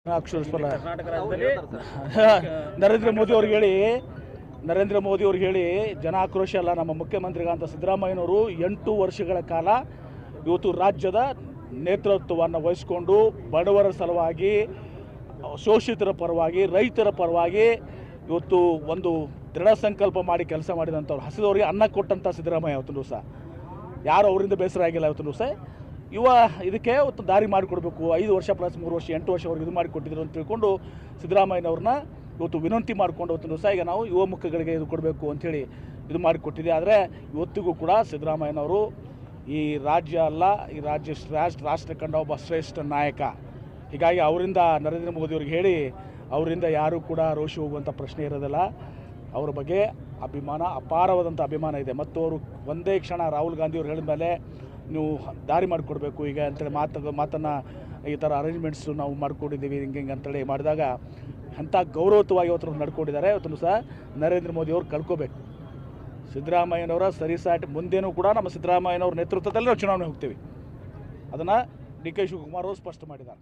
ಅಕ್ಷರಸ್ವರ ನರೇಂದ್ರ ಮೋದಿ ಅವ್ರಿಗೆ ಹೇಳಿ ಜನ ಆಕ್ರೋಶ ಅಲ್ಲ. ನಮ್ಮ ಮುಖ್ಯಮಂತ್ರಿಗಳಂತ ಸಿದ್ದರಾಮಯ್ಯನವರು 8 ವರ್ಷಗಳ ಕಾಲ ಇವತ್ತು ರಾಜ್ಯದ ನೇತೃತ್ವವನ್ನು ವಹಿಸಿಕೊಂಡು ಬಡವರ ಸಲುವಾಗಿ, ಶೋಷಿತರ ಪರವಾಗಿ, ರೈತರ ಪರವಾಗಿ ಇವತ್ತು ಒಂದು ದೃಢ ಸಂಕಲ್ಪ ಮಾಡಿ ಕೆಲಸ ಮಾಡಿದಂಥವ್ರು, ಹಸಿದವರಿಗೆ ಅನ್ನ ಕೊಟ್ಟಂಥ ಸಿದ್ದರಾಮಯ್ಯ ಅವತ್ತು ಸಹ ಯಾರು ಅವರಿಂದ ಬೇಸರ ಆಗಿಲ್ಲ. ಇವತ್ತು ಸಹ ಇದಕ್ಕೆ ಒಂದು ದಾರಿ ಮಾಡಿಕೊಡ್ಬೇಕು, 5 ವರ್ಷ ಪ್ಲಸ್ 3 ವರ್ಷ 8 ವರ್ಷವರೆಗೆ ಇದು ಮಾಡಿಕೊಟ್ಟಿದ್ರು ಅಂತ ತಿಳ್ಕೊಂಡು ಸಿದ್ದರಾಮಯ್ಯನವ್ರನ್ನ ಇವತ್ತು ವಿನಂತಿ ಮಾಡಿಕೊಂಡು ಅವತ್ತು ಸಹ ಈಗ ನಾವು ಯುವ ಮುಖಗಳಿಗೆ ಇದು ಕೊಡಬೇಕು ಅಂಥೇಳಿ ಇದು ಮಾಡಿಕೊಟ್ಟಿದೆ. ಆದರೆ ಇವತ್ತಿಗೂ ಕೂಡ ಸಿದ್ದರಾಮಯ್ಯನವರು ಈ ರಾಜ್ಯ ಅಲ್ಲ, ಈ ರಾಷ್ಟ್ರ ಕಂಡ ಒಬ್ಬ ಶ್ರೇಷ್ಠ ನಾಯಕ. ಹೀಗಾಗಿ ಅವರಿಂದ ನರೇಂದ್ರ ಮೋದಿಯವ್ರಿಗೆ ಹೇಳಿ ಅವರಿಂದ ಯಾರೂ ಕೂಡ ರೋಷಿ ಹೋಗುವಂಥ ಪ್ರಶ್ನೆ ಇರೋದಿಲ್ಲ. ಅವರ ಬಗ್ಗೆ ಅಭಿಮಾನ, ಅಪಾರವಾದಂಥ ಅಭಿಮಾನ ಇದೆ. ಮತ್ತು ಅವರು ಒಂದೇ ಕ್ಷಣ ರಾಹುಲ್ ಗಾಂಧಿಯವ್ರು ಹೇಳಿದ ಮೇಲೆ ನೀವು ದಾರಿ ಮಾಡಿಕೊಡ್ಬೇಕು ಈಗ ಅಂತೇಳಿ ಮಾತನ್ನು ಈ ಥರ ಅರೇಂಜ್ಮೆಂಟ್ಸು ನಾವು ಮಾಡ್ಕೊಂಡಿದ್ದೀವಿ ಹಿಂಗೆ ಅಂತೇಳಿ ಮಾಡಿದಾಗ ಅಂಥ ಗೌರವಯುತವಾಗಿ ಇವತ್ತು ನಡ್ಕೊಂಡಿದ್ದಾರೆ. ಇವತ್ತು ಸಹ ನರೇಂದ್ರ ಮೋದಿಯವರು ಕಳ್ಕೋಬೇಕು. ಸಿದ್ದರಾಮಯ್ಯನವರ ಸರಿಸಾಟಿ ಮುಂದೇನೂ ಕೂಡ ನಮ್ಮ ಸಿದ್ದರಾಮಯ್ಯನವ್ರ ನೇತೃತ್ವದಲ್ಲಿ ನಾವು ಚುನಾವಣೆ ಹೋಗ್ತೀವಿ. ಅದನ್ನು ಡಿ ಕೆ ಶಿವಕುಮಾರ್ ಅವರು ಸ್ಪಷ್ಟ ಮಾಡಿದ್ದಾರೆ.